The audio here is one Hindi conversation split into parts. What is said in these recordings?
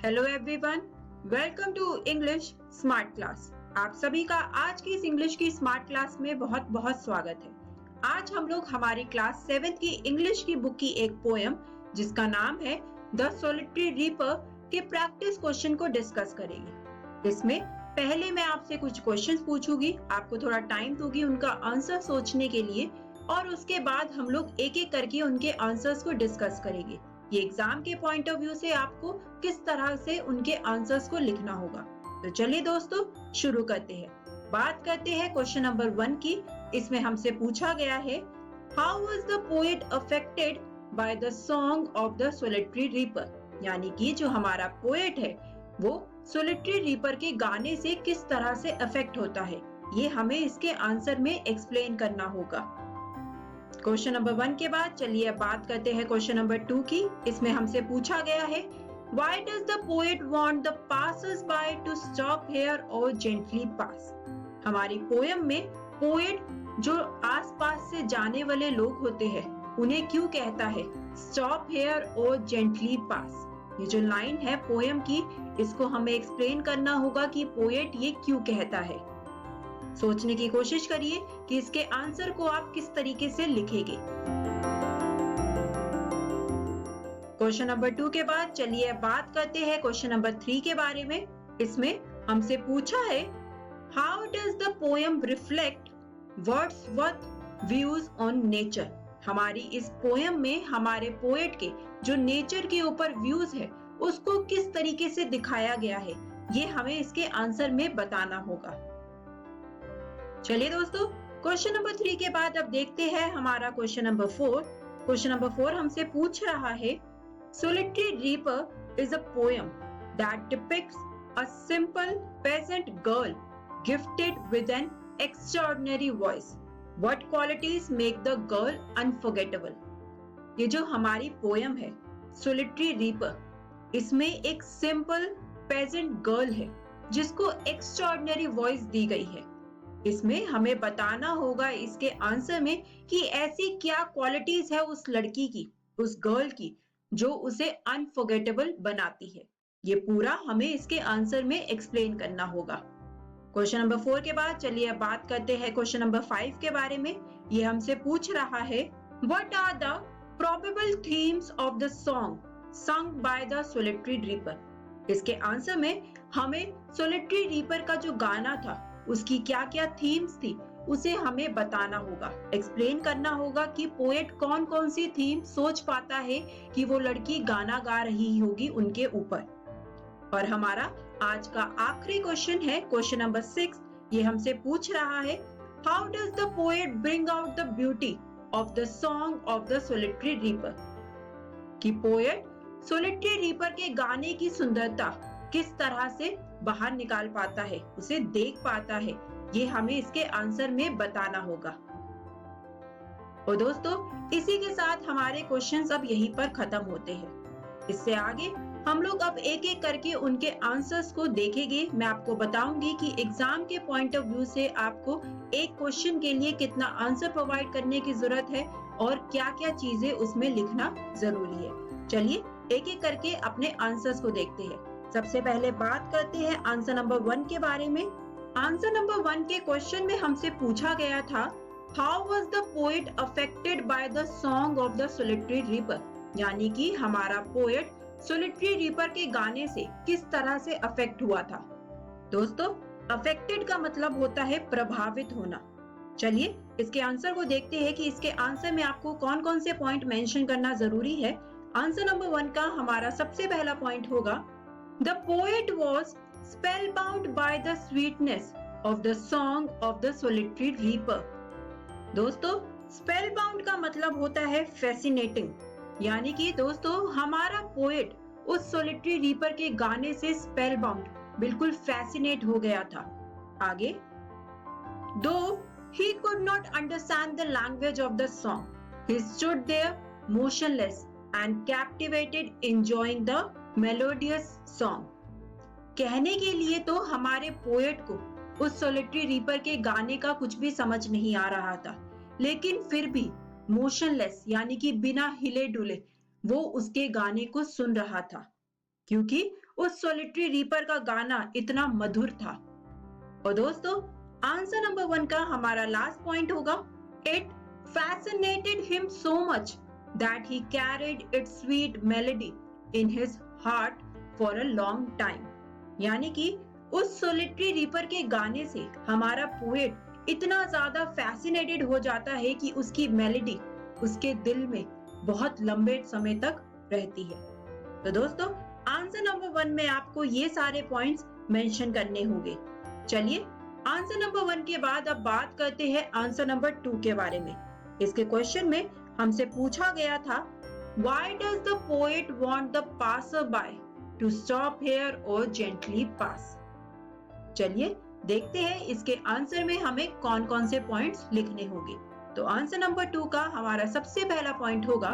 Hello everyone, welcome to English smart class. आप सभी का आज की इस इंग्लिश की स्मार्ट क्लास में बहुत बहुत स्वागत है। आज हम लोग हमारी क्लास 7th की इंग्लिश की बुक की एक पोएम जिसका नाम है द सोलिटरी रीपर के प्रैक्टिस क्वेश्चन को डिस्कस करेंगे। इसमें पहले मैं आपसे कुछ क्वेश्चंस पूछूंगी, आपको थोड़ा टाइम दूंगी उनका आंसर सोचने के लिए और उसके बाद हम लोग एक एक करके उनके आंसर्स को डिस्कस करेंगे। ये एग्जाम के पॉइंट ऑफ व्यू से आपको किस तरह से उनके आंसर्स को लिखना होगा। तो चलिए दोस्तों शुरू करते हैं। बात करते हैं क्वेश्चन नंबर 1 की। इसमें हमसे पूछा गया है, how was the poet affected by the song of the solitary reaper, यानी कि जो हमारा पोएट है वो सोलिटरी रीपर के गाने से किस तरह से अफेक्ट होता है, ये हमें इसके आंसर में एक्सप्लेन करना होगा। क्वेश्चन नंबर 1 के बाद चलिए अब बात करते हैं क्वेश्चन नंबर 2 की। इसमें हमसे पूछा गया है, Why does the poet want the passers-by to stop here or gently pass? हमारी पोयम में पोएट जो आसपास से जाने वाले लोग होते हैं उन्हें क्यों कहता है स्टॉप हेयर और जेंटली पास। ये जो लाइन है पोयम की, इसको हमें एक्सप्लेन करना होगा कि पोएट ये क्यों कहता है। सोचने की कोशिश करिए कि इसके आंसर को आप किस तरीके से लिखेंगे। क्वेश्चन नंबर 2 के बाद चलिए बात करते हैं क्वेश्चन नंबर 3 के बारे में। इसमें हमसे पूछा है, how does the poem reflect Wordsworth views on nature. हमारी इस पोएम में हमारे पोएट के जो नेचर के ऊपर व्यूज है उसको किस तरीके से दिखाया गया है, ये हमें इसके आंसर में बताना होगा। चलिए दोस्तों, क्वेश्चन नंबर 3 के बाद अब देखते हैं हमारा क्वेश्चन नंबर 4। क्वेश्चन नंबर 4 हमसे पूछ रहा है, solitary reaper is a poem that depicts a simple peasant girl gifted with an extraordinary voice. What qualities make the girl unforgettable. ये जो हमारी पोएम है सोलिटरी रीपर, इसमें एक सिंपल पेजेंट गर्ल है जिसको एक्स्ट्राऑर्डिनरी वॉइस दी गई है। इसमें हमें बताना होगा इसके आंसर में कि ऐसी क्या क्वालिटीज है उस लड़की की, उस गर्ल की, जो उसे अनफॉरगेटेबल बनाती है। ये पूरा हमें इसके आंसर में एक्सप्लेन करना होगा। क्वेश्चन नंबर 4 के बाद चलिए अब बात करते हैं क्वेश्चन नंबर 5 के बारे में। ये हमसे पूछ रहा है, what are the probable themes of the song सung बाय द सोलिटरी रीपर। इसके आंसर में हमें सोलिटरी रीपर का जो गाना था उसकी क्या क्या थीम्स थी उसे हमें बताना होगा, एक्सप्लेन करना होगा कि पोएट कौन कौन सी थीम सोच पाता है कि वो लड़की गाना गा रही होगी उनके ऊपर। और हमारा आज का आखिरी क्वेश्चन है क्वेश्चन नंबर 6। ये हमसे पूछ रहा है, how does the poet bring out the beauty of the song of the solitary reaper. कि पोएट सोलिटरी रीपर के गाने की सुंदरता किस तरह से बाहर निकाल पाता है, उसे देख पाता है, ये हमें इसके आंसर में बताना होगा। और दोस्तों, इसी के साथ हमारे क्वेश्चंस अब यहीं पर खत्म होते हैं। इससे आगे हम लोग अब एक एक करके उनके आंसर्स को देखेंगे। मैं आपको बताऊंगी कि एग्जाम के पॉइंट ऑफ व्यू से आपको एक क्वेश्चन के लिए कितना आंसर प्रोवाइड करने की जरूरत है और क्या क्या चीजें उसमें लिखना जरूरी है। चलिए एक एक करके अपने आंसर्स को देखते हैं। सबसे पहले बात करते हैं आंसर नंबर 1 के बारे में। आंसर नंबर 1 के क्वेश्चन में हमसे पूछा गया था, how was the poet affected by the song of the solitary reaper, यानी कि हमारा पोएट सोलिटरी रीपर के गाने से किस तरह से अफेक्ट हुआ था। दोस्तों, अफेक्टेड का मतलब होता है प्रभावित होना। चलिए इसके आंसर को देखते हैं कि इसके आंसर में आपको कौन कौन से पॉइंट मेंशन करना जरूरी है। आंसर नंबर 1 का हमारा सबसे पहला पॉइंट होगा, The poet was spellbound by the sweetness of the song of the solitary reaper. दोस्तों, spellbound का मतलब होता है fascinating, यानी कि दोस्तों हमारा पोएट उस सोलिटरी रीपर के गाने से spellbound, बिल्कुल fascinate हो गया था। आगे, though he could not understand the language of the song, he stood there motionless and captivated, enjoying the melodious song. कहने के लिए तो हमारे पोएट को उस सोलिटरी रीपर के गाने का कुछ भी समझ नहीं आ रहा था, लेकिन फिर भी मोशनलेस यानी कि बिना हिले डुले वो उसके गाने को सुन रहा था, क्योंकि उस सोलिटरी रीपर का गाना इतना मधुर था। और दोस्तों, आंसर नंबर 1 का हमारा लास्ट पॉइंट होगा, it fascinated him so much that he carried its sweet melody in his heart for a long time। यानी कि उस सोलिटरी रीपर के गाने से हमारा पोएट इतना ज्यादा फैसिनेटेड हो जाता है कि उसकी मेलोडी उसके दिल में बहुत लंबे समय तक रहती है। तो दोस्तों, आंसर नंबर 1 में आपको ये सारे पॉइंट्स मेंशन करने होंगे। चलिए, आंसर नंबर 1 के बाद अब बात करते हैं आंसर नंबर 2 के बारे में। इसके क्वेश्चन में हमसे पूछा गया था, Why does the poet want the passerby to stop here or gently pass? चलिए देखते हैं इसके आंसर में हमें कौन कौन से पॉइंट्स लिखने होंगे। तो आंसर नंबर 2 का हमारा सबसे पहला पॉइंट होगा,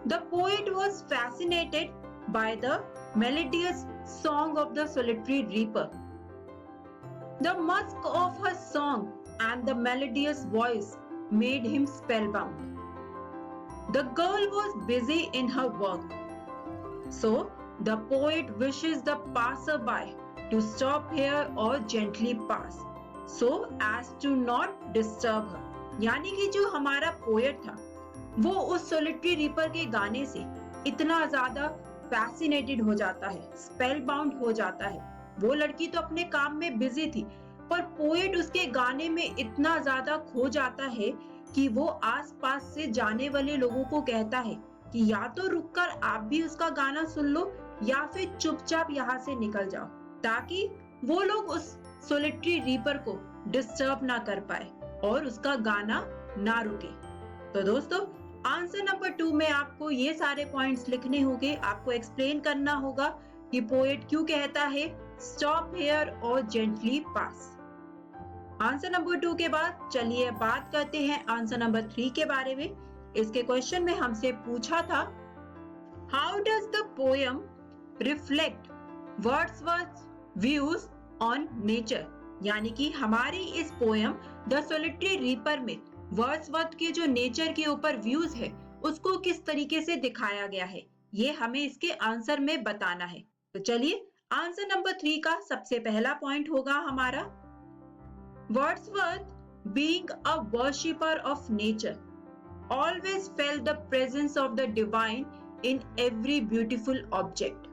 The poet was fascinated by the melodious song of the solitary reaper. The musk of her song and the melodious voice made him spellbound. The girl was busy in her work, so the poet wishes the passerby to stop here or gently pass, so as to not disturb her. यानी कि जो हमारा पोएट था वो उस सोलिटरी रीपर के गाने से इतना ज्यादा फैसिनेटेड हो जाता है, स्पेल बाउंड हो जाता है। वो लड़की तो अपने काम में बिजी थी, पर पोएट उसके गाने में इतना ज्यादा खो जाता है कि वो आसपास से जाने वाले लोगों को कहता है कि या तो रुककर आप भी उसका गाना सुन लो या फिर चुपचाप यहाँ से निकल जाओ, ताकि वो लोग उस सोलिटरी रीपर को डिस्टर्ब ना कर पाए और उसका गाना ना रुके। तो दोस्तों, आंसर नंबर 2 में आपको ये सारे पॉइंट्स लिखने होंगे। आपको एक्सप्लेन करना होगा कि पोएट क्यों कहता है स्टॉप हियर और जेंटली पास। आंसर नंबर 2 के बाद चलिए बात करते हैं आंसर नंबर 3 के बारे में। इसके क्वेश्चन में हमसे पूछा था, how does the poem reflect Wordsworth views on nature? यानी कि हमारी इस पोएम द सोलिटरी रीपर में वर्ड्सवर्थ के जो नेचर के ऊपर व्यूज है उसको किस तरीके से दिखाया गया है, ये हमें इसके आंसर में बताना है। तो चलिए, आंसर नंबर 3 का सबसे पहला पॉइंट होगा हमारा, Wordsworth, being a worshipper of nature, always felt the presence of the divine in every beautiful object.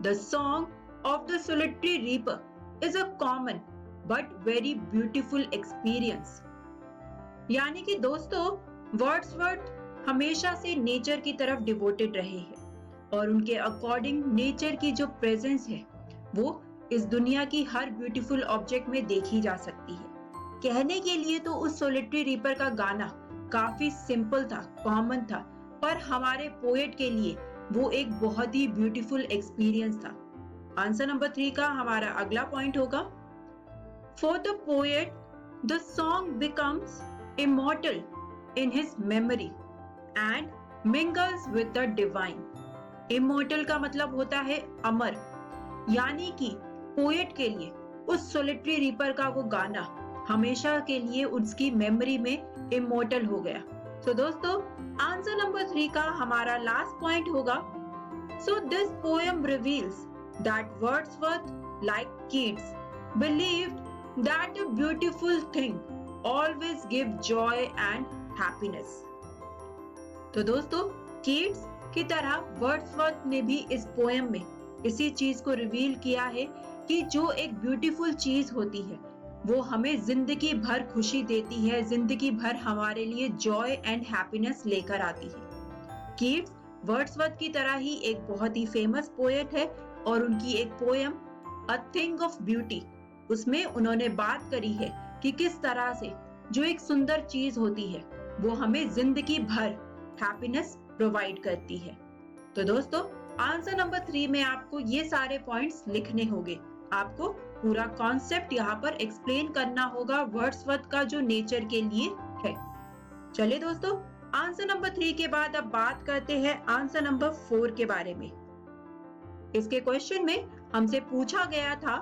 The song of the solitary reaper is a common but very beautiful experience. यानी कि दोस्तों, वर्ड्सवर्थ हमेशा से नेचर की तरफ डिवोटेड रहे हैं और उनके अकॉर्डिंग नेचर की जो प्रेजेंस है वो इस दुनिया की हर ब्यूटीफुल ऑब्जेक्ट में देखी जा सकती है। कहने के लिए तो उस सोलिटरी रीपर का गाना काफी सिंपल था, कॉमन था, पर हमारे पोएट के लिए वो एक बहुत ही ब्यूटीफुल एक्सपीरियंस था। आंसर नंबर 3 का हमारा अगला पॉइंट होगा, for the poet the song becomes immortal in his memory and mingles with the divine. Immortal का मतलब होता है अमर, यानी कि पोएट के लिए उस सोलिटरी रीपर का वो गाना हमेशा के लिए उसकी मेमोरी में इमॉर्टल हो गया। तो दोस्तों, आंसर नंबर 3 का हमारा लास्ट पॉइंट होगा, so this poem reveals that Wordsworth like kids believed that a beautiful thing always give Joy and happiness. तो दोस्तों, किड्स की तरह वर्ड्सवर्थ ने भी इस पोएम में इसी चीज को रिवील किया है कि जो एक ब्यूटीफुल चीज होती है वो हमें जिंदगी भर खुशी देती है, जिंदगी भर हमारे लिए जॉय एंड हैप्पीनेस लेकर आती है। कीट्स वर्ड्सवर्थ की तरह ही एक बहुत ही फेमस पोएट है और उनकी एक poem a thing of beauty, उसमें उन्होंने बात करी है कि किस तरह से जो एक सुंदर चीज होती है वो हमें जिंदगी भर हैप्पीनेस प्रोवाइड करती है। तो दोस्तों, आंसर नंबर 3 में आपको ये सारे पॉइंट्स लिखने होंगे। आपको पूरा कॉन्सेप्ट यहाँ पर एक्सप्लेन करना होगा वर्ड्सवर्थ का जो नेचर के लिए है। चलिए दोस्तों, आंसर नंबर 3 के बाद अब बात करते हैं आंसर नंबर 4 के बारे में। इसके क्वेश्चन में हमसे पूछा गया था,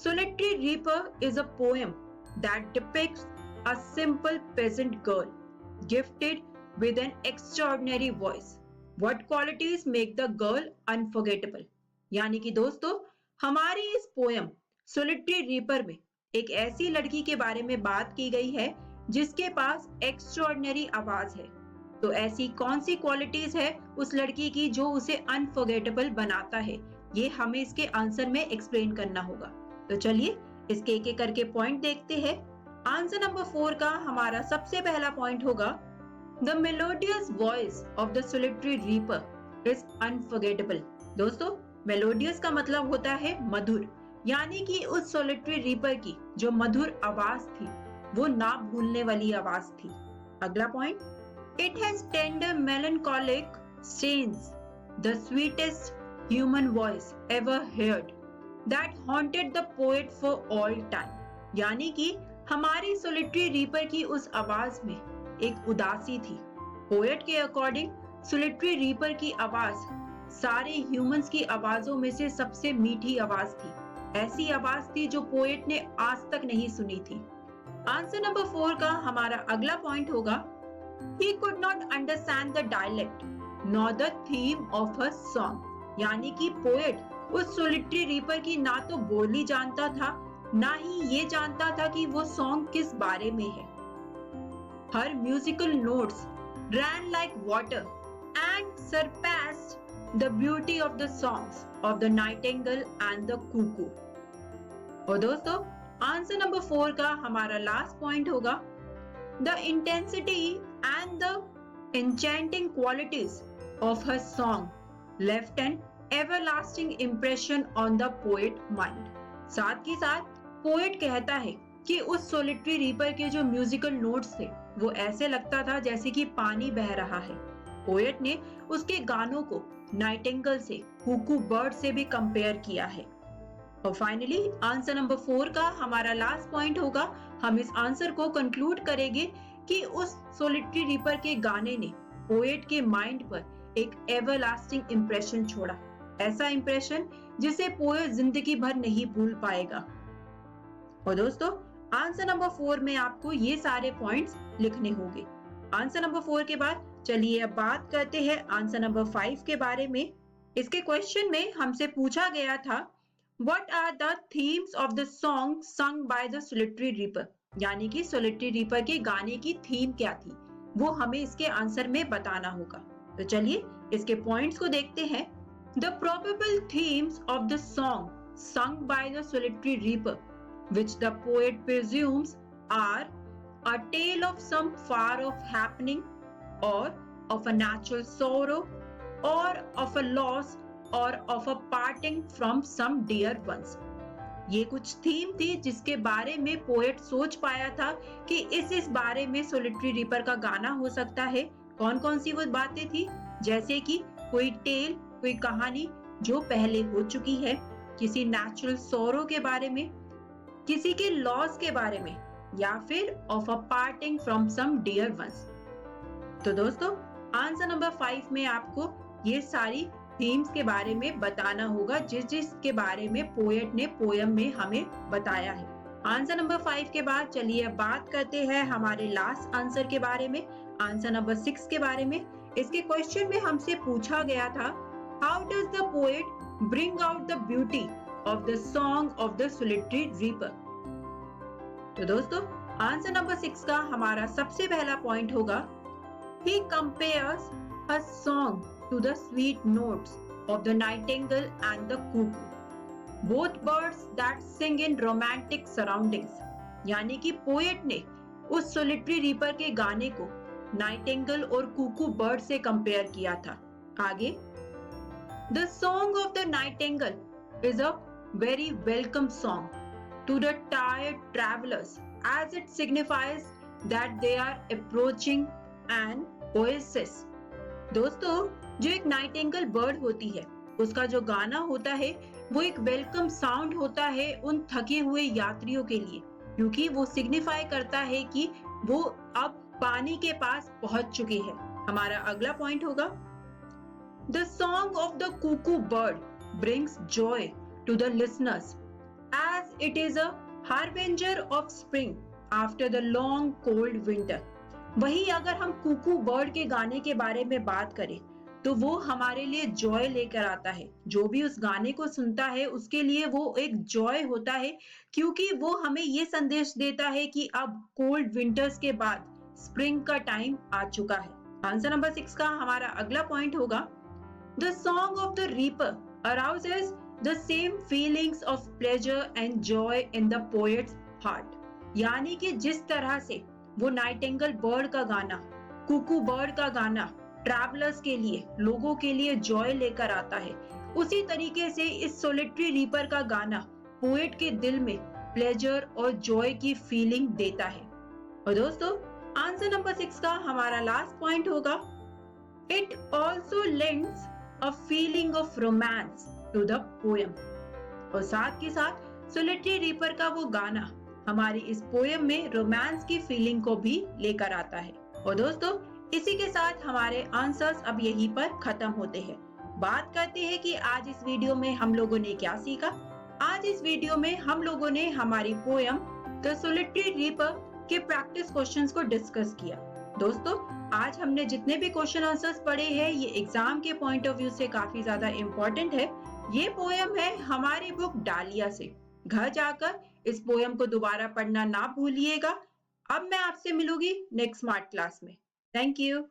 solitary reaper is a poem that depicts a simple peasant girl gifted with an extraordinary voice. What qualities make the girl unforgettable? यानी कि दोस्तों हमारी इस पोयम सोलिटरी रीपर में एक ऐसी लड़की के बारे में बात की गई है जिसके पास एक्स्ट्रॉर्डिनरी आवाज है। तो ऐसी कौन सी क्वालिटीज है उस लड़की की जो उसे अनफॉरगेटेबल बनाता है, ये हमें इसके आंसर में एक्सप्लेन करना होगा। तो चलिए इसके एक एक करके पॉइंट देखते हैं। आंसर नंबर 4 का हमारा सबसे पहला पॉइंट होगा the melodious voice of the solitary reaper is unforgettable. दोस्तों मेलोडियस का मतलब होता है मधुर, यानी कि उस सोलिटरी रीपर की जो मधुर आवाज थी वो ना भूलने वाली आवाज थी। अगला point, it has tender melancholic strains, the sweetest human voice ever heard, that haunted the poet for all time। यानी कि हमारी सोलिटरी रीपर की उस आवाज में एक उदासी थी। पोएट के अकॉर्डिंग सोलिटरी रीपर की आवाज सारे ह्यूमंस की आवाजों में से सबसे मीठी आवाज थी। ऐसी आवाज थी जो पोएट ने आज तक नहीं सुनी थी। आंसर नंबर 4 का हमारा अगला पॉइंट होगा He could not understand the dialect nor the theme of her song। यानी कि पोएट उस सोलिटरी रीपर की ना तो बोली जानता था ना ही ये जानता था कि वो सॉन्ग किस बारे में है। Her musical notes ran like water and surpassed the beauty of the songs of the nightingale and the cuckoo। और दोस्तों आंसर नंबर 4 का हमारा लास्ट पॉइंट होगा The intensity and the enchanting qualities of her song left an everlasting impression on the poet mind। साथ ही साथ पोएट कहता है कि उस सोलिटरी रीपर के जो म्यूजिकल नोट्स थे वो ऐसे लगता था जैसे कि पानी बह रहा है। पोएट ने उसके गानों को नाइटिंगेल से, कुकू बर्ड से भी कंपेयर किया है। और फाइनली आंसर नंबर 4 का हमारा लास्ट पॉइंट होगा, हम इस आंसर को कंक्लूड करेंगे कि उस सोलिटरी रीपर के गाने ने पोएट के माइंड पर एक एवरलास्टिंग इंप्रेशन छोड़ा, ऐसा इंप्रेशन जिसे पोएट जिंदगी भर नहीं भूल पाएगा। और दोस्तों आंसर नंबर 4 में आपको ये सारे पॉइंट्स लिखने होंगे। आंसर नंबर 4 के बाद चलिए अब बात करते हैं आंसर नंबर 5 के बारे में। इसके क्वेश्चन में हमसे पूछा गया था What are the themes of the song sung by the solitary reaper? यानी कि सोलिटरी रीपर के गाने की थीम क्या थी, वो हमें इसके आंसर में बताना होगा। तो चलिए इसके पॉइंट्स को देखते हैं। The probable themes of the song sung by the solitary reaper, which the poet presumes are a tale of some far-off happening, or of a natural sorrow, or of a loss, or of a parting from some dear ones। ये कुछ थीम थी जिसके बारे में पोएट सोच पाया था कि इस बारे में सोलिटरी रीपर का गाना हो सकता है। कौन कौन सी वो बातें थी, जैसे कि कोई टेल, कोई कहानी जो पहले हो चुकी है, किसी नेचुरल सोरो के बारे में, किसी के लॉस के बारे में, या फिर of a parting from some dear ones. तो दोस्तों आंसर नंबर 5 में आपको ये सारी थीम्स के बारे में बताना होगा जिस के बारे में पोएट ने पोयम में हमें बताया है। आंसर नंबर 5 के बाद चलिए अब बात करते हैं हमारे लास्ट आंसर के बारे में, आंसर नंबर 6 के बारे में। इसके क्वेश्चन में हमसे पूछा गया था how does the poet bring out the beauty of the song of the solitary reaper. तो दोस्तों आंसर नंबर 6 का हमारा सबसे पहला पॉइंट होगा he compares a song to the sweet notes of the nightingale and the cuckoo, both birds that sing in romantic surroundings। यानी कि पोएट ने उस सोलिटरी रीपर के गाने को नाइटिंगेल और कुकू बर्ड से कंपेयर किया था। आगे, The song of the nightingale is a very welcome song to the tired travelers as it signifies that they are approaching an oasis। दोस्तों जो एक नाइटिंगेल बर्ड होती है उसका जो गाना होता है वो एक वेलकम साउंड होता है उन थके हुए यात्रियों के लिए, क्योंकि वो सिग्निफाई करता है कि वो अब पानी के पास पहुंच चुके हैं। हमारा अगला पॉइंट होगा the song of the cuckoo bird brings joy to the listeners as it is a harbinger of spring after the long cold winter. वही अगर हम कुकू बर्ड के गाने के बारे में बात करें तो वो हमारे लिए जॉय लेकर आता है। जो भी उस गाने को सुनता है उसके लिए वो एक जॉय होता है, क्योंकि वो हमें ये संदेश देता है कि अब कोल्ड विंटर्स के बाद स्प्रिंग का टाइम आ चुका है। आंसर नंबर 6 का हमारा अगला पॉइंट होगा, the song of the reaper arouses the same feelings of pleasure and joy in the poet's heart। यानी कि जिस तरह से वो नाइटिंगेल बर्ड का गाना, कुकू बर्ड का गाना ट्रैवलर्स के लिए, लोगों के लिए जॉय लेकर आता है, उसी तरीके से इस सोलिटरी रीपर का गाना पोएट के दिल में प्लेजर और जॉय की फीलिंग देता है। और दोस्तों, आंसर नंबर 6 का हमारा लास्ट पॉइंट होगा, it also lends a feeling of romance to the poem। और साथ के साथ सोलिटरी रीपर का वो गाना हमारी इस पोएम में रोमांस की फीलिंग को भी लेकर आता है। और दोस्तों, इसी के साथ हमारे आंसर्स अब यहीं पर खत्म होते हैं। बात करते हैं कि आज इस वीडियो में हम लोगों ने क्या सीखा। आज इस वीडियो में हम लोगों ने हमारी पोएम द सोलिटरी रीपर के प्रैक्टिस क्वेश्चंस को डिस्कस किया। दोस्तों, आज हमने जितने भी क्वेश्चन आंसर्स पढ़े हैं, ये एग्जाम के पॉइंट ऑफ व्यू से काफी ज्यादा इम्पोर्टेंट है। ये पोएम है हमारी बुक डालिया से। घर जाकर इस पोएम को दोबारा पढ़ना ना भूलिएगा। अब मैं आपसे मिलूंगी नेक्स्ट स्मार्ट क्लास में। Thank you.